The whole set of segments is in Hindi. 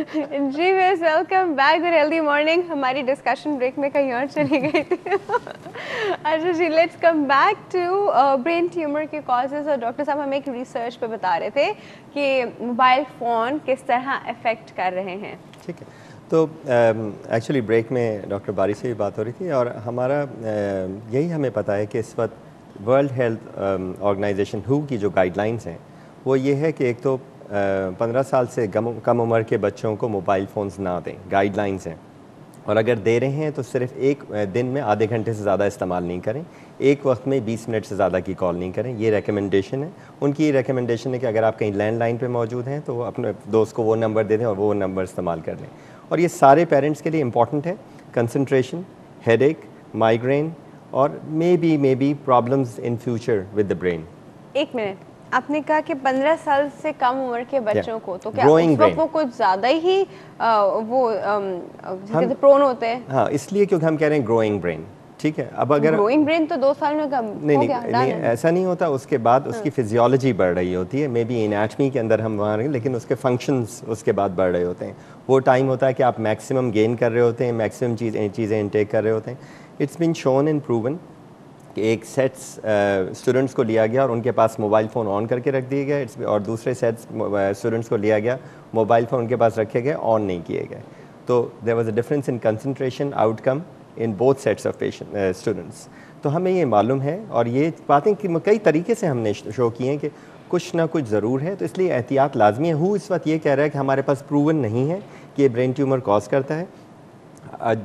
जी वेस welcome back the healthy morning. हमारी डिस्कशन ब्रेक में कहीं और चली गई थी। अच्छा जी, let's come back to brain tumour के कॉजेज। और डॉक्टर साहब हमें एक रिसर्च पे बता रहे थे कि मोबाइल फ़ोन किस तरह अफेक्ट कर रहे हैं। ठीक है, तो एक्चुअली ब्रेक में डॉक्टर बारी से भी बात हो रही थी और हमारा यही हमें पता है कि इस वक्त वर्ल्ड हेल्थ ऑर्गेनाइजेशन WHO की जो गाइडलाइंस हैं वो ये है कि एक तो 15 साल से कम उम्र के बच्चों को मोबाइल फ़ोन्स ना दें, गाइडलाइंस हैं। और अगर दे रहे हैं तो सिर्फ एक दिन में आधे घंटे से ज़्यादा इस्तेमाल नहीं करें, एक वक्त में 20 मिनट से ज़्यादा की कॉल नहीं करें, ये रिकमेंडेशन है। उनकी ये रिकमेंडेशन है कि अगर आप कहीं लैंडलाइन पे मौजूद हैं तो अपने दोस्त को वो नंबर दे दें और वो नंबर इस्तेमाल कर लें। और ये सारे पेरेंट्स के लिए इंपॉर्टेंट है। कंसंट्रेशन, हेडेक, माइग्रेन और may be problems in future with the brain. एक मिनट, आपने कहा कि 15 साल से कम उम्र के बच्चों को, तो क्या Growing उस वक्त brain. वो कुछ ज़्यादा ही वो प्रोन होते हैं? हाँ, इसलिए क्योंकि हम कह रहे हैं ग्रोइंग ब्रेन। ठीक है, अब अगर ग्रोइंग ब्रेन तो 2 साल में कम हो गया, नहीं ऐसा नहीं होता। उसके बाद उसकी फिजियोलॉजी बढ़ रही होती है, मे बी एनाटमी के अंदर हम वहाँ, लेकिन उसके फंक्शंस उसके बाद बढ़ रहे होते हैं। वो टाइम होता है कि आप मैक्सिमम गेन कर रहे होते हैं, मैक्सिमम चीज़ें इनटेक कर रहे होते हैं। It's been shown and proven कि एक सेट्स स्टूडेंट्स को लिया गया और उनके पास मोबाइल फ़ोन ऑन करके रख दिया गया, और दूसरे सेट्स स्टूडेंट्स को लिया गया, मोबाइल फ़ोन उनके पास रखे गए, ऑन नहीं किए गए। तो there was a difference in concentration outcome in both sets of patient students. तो हमें ये मालूम है और ये बातें कि कई तरीके से हमने शो किए हैं कि कुछ ना कुछ ज़रूर है, तो इसलिए एहतियात लाजमी है। WHO इस वक्त ये कह रहा है कि हमारे पास प्रूवन नहीं है कि ये ब्रेन ट्यूमर कॉज करता है।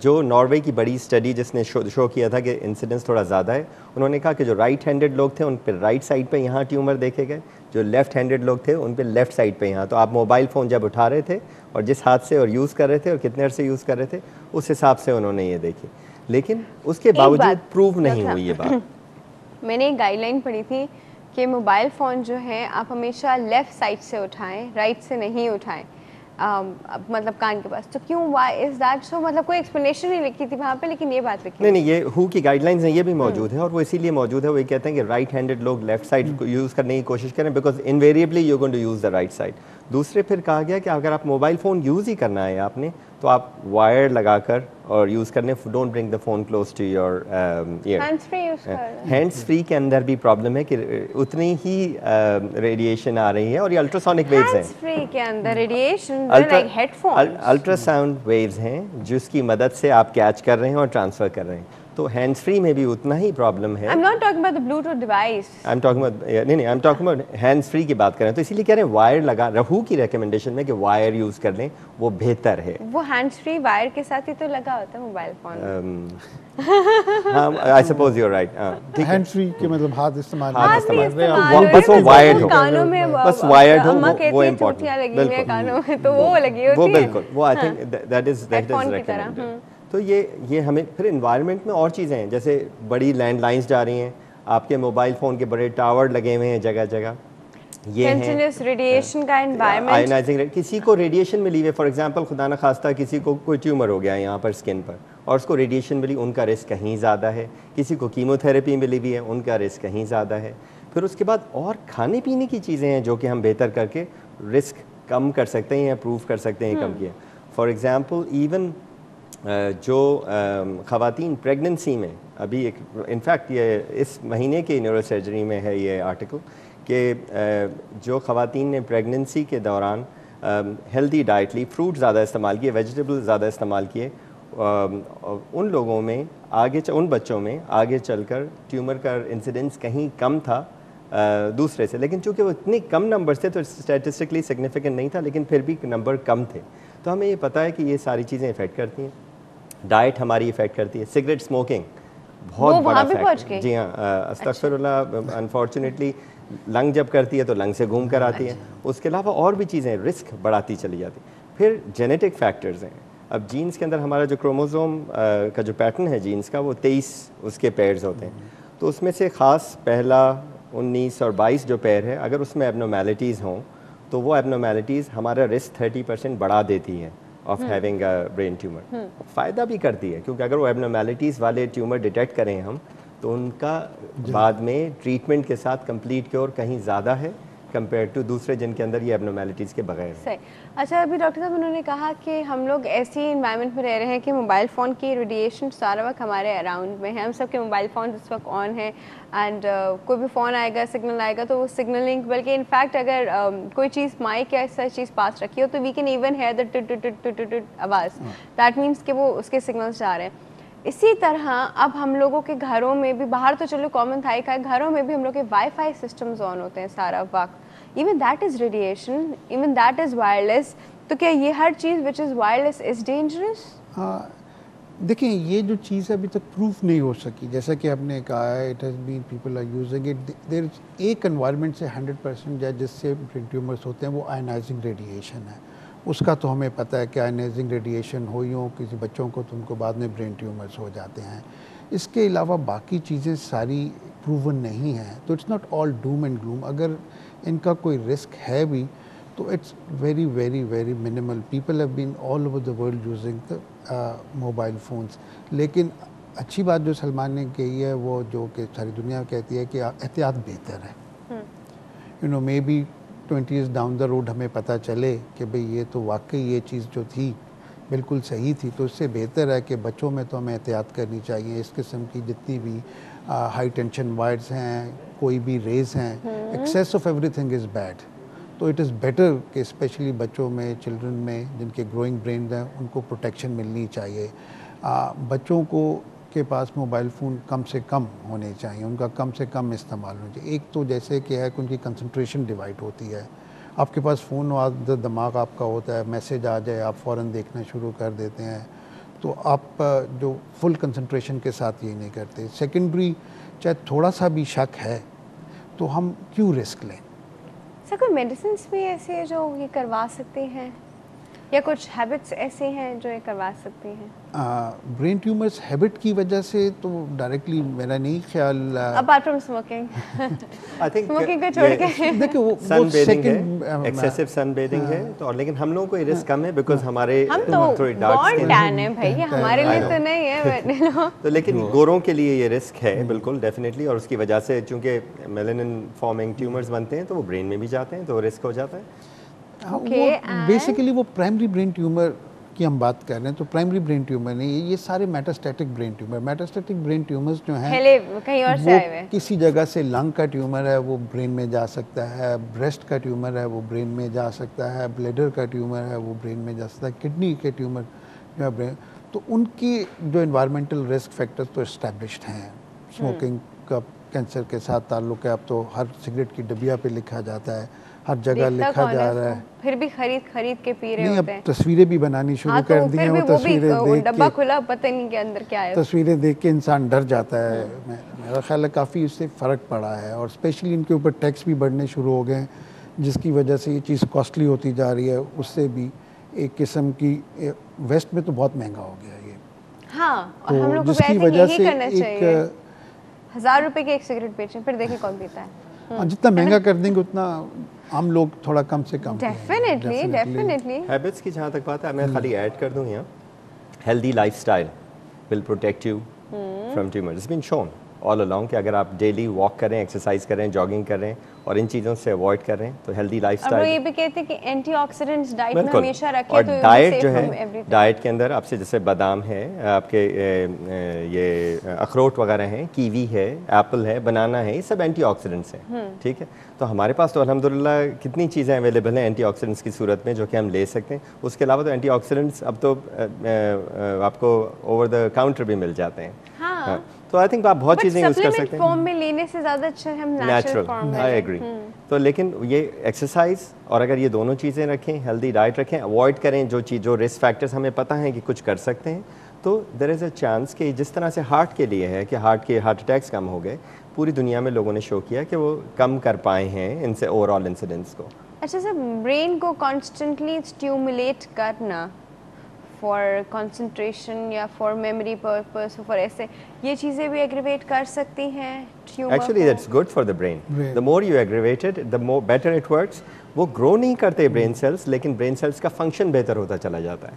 जो नॉर्वे की बड़ी स्टडी जिसने शो किया था कि इंसिडेंस थोड़ा ज़्यादा है, उन्होंने कहा कि जो राइट हैंडेड लोग थे उन पर राइट साइड पे यहाँ ट्यूमर देखे गए, जो लेफ़्ट हैंडेड लोग थे उन पर लेफ़्ट साइड पे यहाँ। तो आप मोबाइल फ़ोन जब उठा रहे थे और जिस हाथ से और यूज़ कर रहे थे और कितने अर्से यूज़ कर रहे थे, उस हिसाब से उन्होंने ये देखी, लेकिन उसके बावजूद प्रूव नहीं हुई ये बात। मैंने एक गाइडलाइन पढ़ी थी कि मोबाइल फ़ोन जो है आप हमेशा लेफ़्ट साइड से उठाएं, राइट से नहीं उठाएं, मतलब कान के पास। तो क्यों, व्हाई इज दैट सो? मतलब कोई एक्सप्लेनेशन नहीं लिखी थी वहाँ पे, लेकिन ये बात लिखी। नहीं, ये WHO की गाइडलाइंस हैं, ये भी मौजूद है और वो इसीलिए मौजूद है। वो ये कहते हैं कि राइट हैंडेड लोग लेफ्ट साइड को यूज़ करने की कोशिश करें, because invariably you going to use the right side. दूसरे फिर कहा गया कि अगर आप मोबाइल फ़ोन यूज़ ही करना है आपने, तो आप वायर लगाकर और यूज़ करने, don't bring the phone close to your ear. Hands free के अंदर भी प्रॉब्लम है कि उतनी ही रेडिएशन आ रही है और ये अल्ट्रासोनिक वेव्स हैं। हैंड्स फ्री के अंदर radiation, like headphone, ultrasound waves हैं जिसकी मदद से आप कैच कर रहे हैं और ट्रांसफ़र कर रहे हैं। तो हैंड्स फ्री में भी उतना ही प्रॉब्लम है। I'm not talking about the Bluetooth device. I'm talking about नहीं, I'm talking about hands free की बात करें, तो इसीलिए कह रहे हैं वायर लगा। WHO की रिकमेंडेशन में कि वायर यूज़ कर लें, वो बेहतर है। वो हैंड्स फ्री वायर के साथ ही तो लगा होता है मोबाइल फोन। हाँ, I suppose you are right. Hands free के मतलब हाथ इस्तेमाल, बस वो वायर्ड हो, कानों में बस वायर्ड हो, वो इम्पोर्टेंट लगी है कानों में, तो वो लगी होती है, वो बिल्कुल, वो I think that is recommended. तो ये हमें फिर एनवायरनमेंट में और चीज़ें हैं, जैसे बड़ी लैंडलाइंस जा रही हैं, आपके मोबाइल फ़ोन के बड़े टावर लगे हुए हैं जगह जगह, ये हैं रेडिएशन का एनवायरनमेंट, आयनाइजिंग। किसी को रेडिएशन मिली हुई है, फॉर एग्जांपल खुदा न खास्ता किसी को कोई ट्यूमर हो गया है यहाँ पर स्किन पर और उसको रेडिएशन मिली, उनका रिस्क कहीं ज़्यादा है। किसी को कीमोथेरेपी मिली हुई है, उनका रिस्क कहीं ज़्यादा है। फिर उसके बाद और खाने पीने की चीज़ें हैं जो कि हम बेहतर करके रिस्क कम कर सकते हैं या प्रूव कर सकते हैं कम किया। फॉर एग्ज़ाम्पल इवन जो ख़वातीन प्रेगनेंसी में, अभी एक इनफैक्ट ये इस महीने के न्यूरोसर्जरी में है ये आर्टिकल, कि जो ख़वातीन ने प्रेगनेंसी के दौरान हेल्दी डाइट ली, फ्रूट ज़्यादा इस्तेमाल किए, वेजिटेबल ज़्यादा इस्तेमाल किए, उन लोगों में उन बच्चों में आगे चलकर ट्यूमर का इंसिडेंस कहीं कम था दूसरे से। लेकिन चूँकि वो इतने कम नंबर थे तो स्टैटिस्टिकली सिग्निफिकेंट नहीं था, लेकिन फिर भी नंबर कम थे। तो हमें ये पता है कि ये सारी चीज़ें इफ़ेक्ट करती हैं। डाइट हमारी इफ़ेक्ट करती है। सिगरेट स्मोकिंग बहुत बड़ा फैक्टर। जी हाँ, अस्तगफिरुल्लाह, अनफॉर्चुनेटली लंग जब करती है तो लंग से घूम कर आती है। उसके अलावा और भी चीज़ें रिस्क बढ़ाती चली जाती। फिर जेनेटिक फैक्टर्स हैं। अब जीन्स के अंदर हमारा जो क्रोमोसोम का जो पैटर्न है जीन्स का, वो 23 उसके पेयर्स होते हैं। तो उसमें से ख़ास पहला 19 और 22 जो पेयर है, अगर उसमें एबनॉर्मेलिटीज़ हों तो वो एबनॉर्मेलिटीज़ हमारा रिस्क 30% बढ़ा देती हैं of having a brain tumour. फ़ायदा भी करती है, क्योंकि अगर वो एबनॉर्मेलिटीज़ वाले ट्यूमर डिटेक्ट करें हम, तो उनका बाद में ट्रीटमेंट के साथ कंप्लीट क्योर कहीं ज़्यादा है, कंपेयर टू दूसरे जिनके अंदर ये एबनॉर्मेलिटीज़ के बगैर। सही। अच्छा, अभी डॉक्टर साहब उन्होंने कहा कि हम लोग ऐसी इन्वायरमेंट में रह रहे हैं कि मोबाइल फ़ोन की रेडिएशन सारा वक्त हमारे अराउंड में है, हम सब के मोबाइल फ़ोन इस वक्त ऑन है एंड कोई भी फ़ोन आएगा, सिग्नल आएगा तो वो सिग्नलिंग, बल्कि इनफैक्ट अगर कोई चीज़ माइक या ऐसा चीज़ पास रखी हो तो we can even hear the toot toot toot toot टुट आवाज़, दैट मीन्स कि वो उसके सिग्नल्स जा रहे हैं। इसी तरह अब हम लोगों के घरों में भी, बाहर तो चलो कॉमन था ही, घरों में भी हम लोग के वाईफाई सिस्टम्स ऑन होते हैं सारा वक्त, even that is radiation, even that is wireless. तो क्या ये हर चीज़ which is wireless is dangerous? देखिए, ये जो चीज़ अभी तक प्रूफ नहीं हो सकी, जैसा कि आपने कहा है, it has been people are using it, there एक एनवायरनमेंट से 100% जिससे ब्रेन ट्यूमर्स होते हैं वो आयनाइजिंग रेडिएशन है। उसका तो हमें पता है कि आयनाइजिंग रेडिएशन हुई हो किसी बच्चों को तो उनको बाद में ब्रेन ट्यूमर्स हो जाते हैं। इसके अलावा बाकी चीज़ें सारी प्रूवन नहीं हैं, तो it's not all doom and gloom. अगर इनका कोई रिस्क है भी तो it's very very very minimal. People have been all over the world using the mobile phones. लेकिन अच्छी बात जो सलमान ने कही है वो जो कि सारी दुनिया कहती है कि एहतियात बेहतर है। You know, may be 20 years down the road हमें पता चले कि भाई ये तो वाकई ये चीज़ जो थी बिल्कुल सही थी, तो इससे बेहतर है कि बच्चों में तो हमें एहतियात करनी चाहिए। इस किस्म की जितनी भी हाई टेंशन वायर्स हैं, कोई भी रेज हैं, excess of everything is bad. तो इट इज़ बेटर कि स्पेशली बच्चों में, चिल्ड्रन में जिनके ग्रोइंग ब्रेन हैं, उनको प्रोटेक्शन मिलनी चाहिए। बच्चों को के पास मोबाइल फ़ोन कम से कम होने चाहिए, उनका कम से कम इस्तेमाल होना चाहिए। एक तो जैसे कि है कि उनकी कंसंट्रेशन डिवाइड होती है। आपके पास फ़ोन हो, दिमाग आपका होता है, मैसेज आ जाए आप फ़ौरन देखना शुरू कर देते हैं, तो आप जो फुल कंसंट्रेशन के साथ ये नहीं करते। सेकेंडरी, चाहे थोड़ा सा भी शक है तो हम क्यों रिस्क लें। सर, कोई मेडिसिन भी ऐसी है जो ये करवा सकती हैं, या कुछ हैबिट्स ऐसे हैं जो ये करवा सकती हैं? ब्रेन ट्यूमर्स हैबिट की वजह से तो डायरेक्टली मेरा नहीं ख्याल। Apart from smoking, I think smoking को छोड़ के देखिए वो सन बेदिंग है, सेकंड एक्सेसिव सन बेदिंग है तो, और लेकिन हम लोगों को ये रिस्क कम है बिकॉज हमारे हम तो थोड़ी डार्क बॉर्न स्किन टैन है भाई, ये हमारे लिए तो नहीं है। तो लेकिन गोरों के लिए ये रिस्क है बिल्कुल डेफिनेटली, और उसकी वजह से चूंकि मेलानिन फॉर्मिंग ट्यूमर्स बनते हैं तो वो ब्रेन में भी जाते हैं तो रिस्क हो जाता है। बेसिकली वो प्राइमरी ब्रेन ट्यूमर की हम बात कर रहे हैं, तो प्राइमरी ब्रेन ट्यूमर नहीं, ये सारे metastatic brain tumour. Metastatic brain tumours जो हैं कहीं और से वो आए हुए, किसी जगह से लंग का ट्यूमर है वो ब्रेन में जा सकता है, ब्रेस्ट का ट्यूमर है वो ब्रेन में जा सकता है, ब्लैडर का ट्यूमर है वो ब्रेन में जा सकता है, किडनी के ट्यूमर जो है ब्रेन, तो उनकी जो इन्वायरमेंटल रिस्क फैक्टर्स तो इस्टेब्लिश्ड हैं। स्मोकिंग का कैंसर के साथ ताल्लुक़ है, अब तो हर सिगरेट की डबिया पे लिखा जाता है, हर जगह लिखा जा रहा है, फिर भी खरीद के पी रहे नहीं, होते अब हैं। तस्वीरें भी बनानी शुरू कर दी हैं, वो तस्वीरें देख डब्बा के, खुला पता नहीं के अंदर क्या है, तस्वीरें देख के इंसान डर जाता है। मेरा ख्याल है काफ़ी इससे फ़र्क पड़ा है, और स्पेशली इनके ऊपर टैक्स भी बढ़ने शुरू हो गए हैं जिसकी वजह से ये चीज़ कॉस्टली होती जा रही है। उससे भी एक किस्म की, वेस्ट में तो बहुत महंगा हो गया ये, हाँ, और तो हम लोग को जिसकी वैसे वजह यही से करना चाहिए। एक 1000 रुपए की एक सिगरेट बेचें, फिर देखिए कौन पीता है। जितना महंगा कर देंगे उतना हम लोग थोड़ा कम से कम डेफिनेटली। हैबिट्स की जहाँ तक बात है, मैं खाली ऐड कर दूँ यहाँ, healthy lifestyle will protect you from tumour. It's been shown all along कि अगर आप डेली वॉक करें, एक्सरसाइज करें, जॉगिंग करें और इन चीज़ों से अवॉइड करें तो हेल्दी लाइफस्टाइल। ये भी कहते हैं कि एंटीऑक्सीडेंट्स डाइट में बिल्कुल, हमेशा रखें, और तो डाइट जो है, डाइट के अंदर आपसे जैसे बादाम है, आपके ये अखरोट वगैरह हैं, कीवी है, एप्पल है, बनाना है, ये सब एंटीऑक्सीडेंट्स हैं। ठीक है, तो हमारे पास तो अल्हम्दुलिल्लाह कितनी चीज़ें अवेलेबल हैं एंटीऑक्सीडेंट्स की सूरत में जो कि हम ले सकते हैं। उसके अलावा तो एंटीऑक्सीडेंट्स अब तो आपको ओवर द काउंटर भी मिल जाते हैं। हाँ, तो आई थिंक आप बहुत चीज़ें यूज़ कर सकते हैं। फॉर्म में लेने से ज़्यादा अच्छा है हम नेचुरल फॉर्म में। I agree. तो लेकिन ये एक्सरसाइज और अगर ये दोनों चीज़ें रखें, हेल्दी डाइट रखें, अवॉइड करें जो रिस्क फैक्टर्स हमें पता है कि कुछ कर सकते हैं, तो देयर इज़ अ चांस कि जिस तरह से हार्ट के लिए है कि हार्ट अटैक्स कम हो गए, पूरी दुनिया में लोगों ने शो किया कि वो कम कर पाए हैं इनसे ओवरऑल इंसिडेंट्स को। अच्छा सर, ब्रेन को कॉन्स्टेंटली स्टिमुलेट करना फॉर कंसंट्रेशन या फॉर मेमोरी पर्पस, फॉर ऐसे ये चीज़ें भी एग्रीवेट कर सकती हैं tumour? Actually that's good for the brain. The more you aggravate it, the more better it works. वो ग्रो नहीं करते ब्रेन सेल्स, लेकिन ब्रेन सेल्स का फंक्शन बेहतर होता चला जाता है।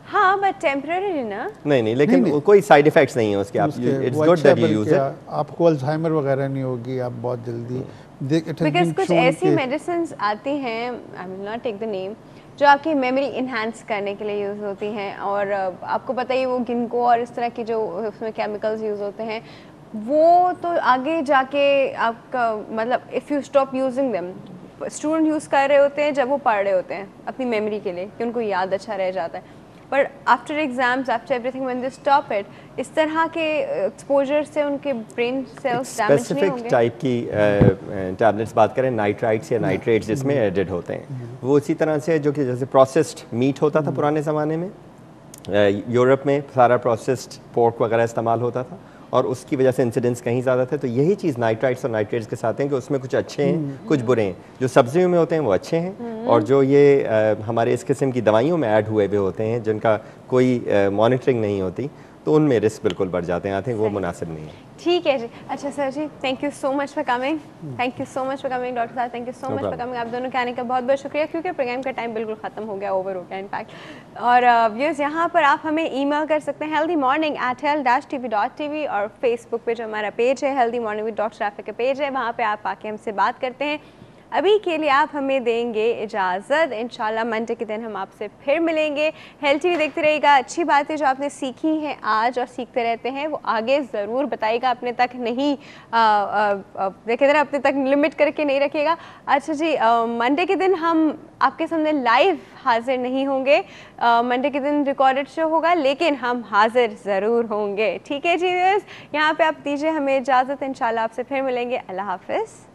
हाँ बट टेम्पररी ना। नहीं, लेकिन कोई साइड इफेक्ट्स नहीं है उसके। आप it's good that you use it. आपको अल्जाइमर वगैरह नहीं होगी, आप बहुत जल्दी बिकॉज कुछ ऐसी मेडिसिन आती हैं, I will not take the name, जो आपकी मेमोरी इन्हांस करने के लिए यूज़ होती हैं, और आपको पता ही वो गिनको और इस तरह की जो उसमें केमिकल्स यूज़ होते हैं, वो तो आगे जाके आपका मतलब if you stop using them, student use कर रहे होते हैं जब वो पढ़ रहे होते हैं अपनी मेमोरी के लिए कि उनको याद अच्छा रह जाता है, पर after exams after everything when they stop it, इस तरह के एक्सपोजर से उनके ब्रेन सेल्स डैमेज नहीं होंगे। स्पेसिफिक टाइप की टैबलेट्स बात करें, नाइट्राइट्स या नाइट्रेट्स जिसमें एडेड होते हैं, वो इसी तरह से जो कि जैसे प्रोसेस्ड मीट होता था पुराने ज़माने में, यूरोप में सारा प्रोसेस्ड पोर्क वगैरह इस्तेमाल होता था और उसकी वजह से इंसिडेंट्स कहीं ज़्यादा थे। तो यही चीज़ नाइट्राइट्स और नाइट्रेट्स के साथ हैं कि उसमें कुछ अच्छे हैं कुछ बुरे हैं। जो सब्जियों में होते हैं वो अच्छे हैं, और जो ये हमारे इस किस्म की दवाइयों में ऐड हुए हुए होते हैं जिनका कोई मॉनिटरिंग नहीं होती, तो उनमें रिस्क बिल्कुल बढ़ जाते हैं। आई थिंक वो मुनासिब नहीं है। ठीक है जी। अच्छा सर जी, thank you so much for coming, thank you so much for coming doctor साहब, thank you so much for coming. आप दोनों के आने का बहुत बहुत शुक्रिया, क्योंकि प्रोग्राम का टाइम बिल्कुल ख़त्म हो गया, ओवर हो गया इनफैक्ट। और व्यूअर्स, यहाँ पर आप हमें ईमेल कर सकते हैं healthymorning@health-tv.tv, और फेसबुक पे जो हमारा पेज है healthy morning with doctor Rafia का पेज है, वहाँ पर आप आके हमसे बात करते हैं। अभी के लिए आप हमें देंगे इजाज़त, इंशाल्लाह मंडे के दिन हम आपसे फिर मिलेंगे। हेल्थ टीवी देखते रहिएगा। अच्छी बातें जो आपने सीखी हैं आज और सीखते रहते हैं, वो आगे ज़रूर बताइएगा, अपने तक नहीं देखे ज़रा अपने तक लिमिट करके नहीं रखिएगा। अच्छा जी, मंडे के दिन हम आपके सामने लाइव हाजिर नहीं होंगे, मंडे के दिन रिकॉर्डेड शो होगा, लेकिन हम हाजिर ज़रूर होंगे। ठीक है जी व्यूअर्स, यहाँ पे आप दीजिए हमें इजाज़त, इंशाल्लाह आपसे फिर मिलेंगे। अल्लाह हाफ़िज़।